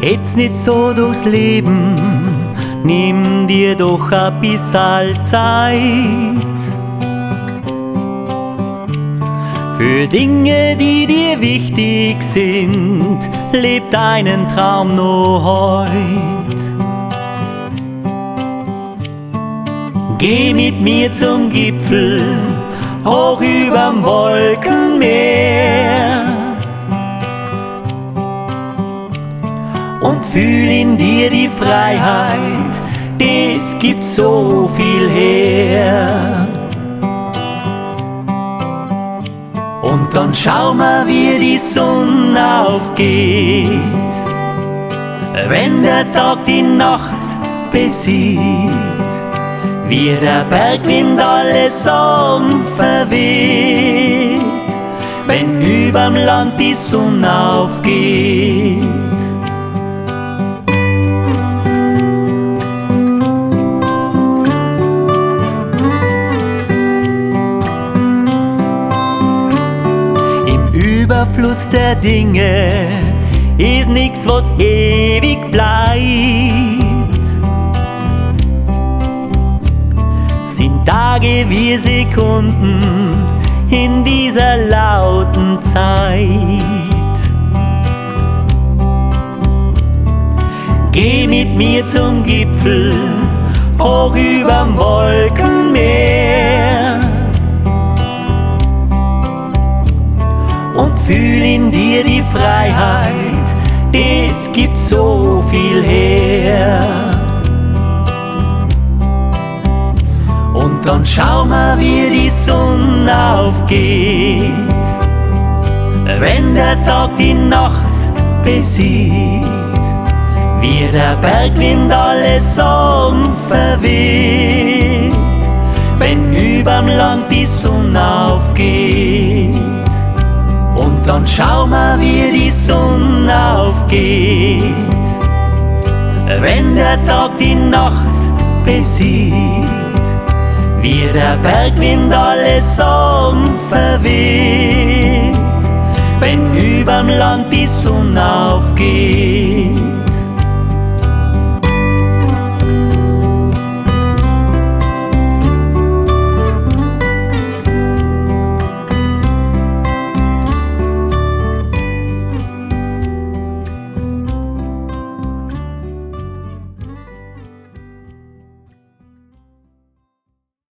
Hetz nicht so durchs Leben, nimm dir doch ein bisschen Zeit für Dinge, die dir wichtig sind. Leb deinen Traum nur heut. Geh mit mir zum Gipfel, hoch überm Wolkenmeer, und fühl in dir die Freiheit, es gibt so viel her. Und dann schau mal, wie die Sonne aufgeht, wenn der Tag die Nacht besiegt, wie der Bergwind alle Sorgen verweht, wenn überm Land die Sonne aufgeht. Überfluss der Dinge ist nix, was ewig bleibt. Sind Tage wie Sekunden in dieser lauten Zeit. Geh mit mir zum Gipfel, hoch überm Wolkenmeer, und fühl in dir die Freiheit, es gibt so viel her. Und dann schau mal, wie die Sonne aufgeht, wenn der Tag die Nacht besiegt, wie der Bergwind alle Sorgen verweht, wenn überm Land die Sonne aufgeht. Und dann schau mal, wie die Sonne aufgeht, wenn der Tag die Nacht besiegt, wie der Bergwind alle Sorgen verweht, wenn überm Land die Sonne aufgeht.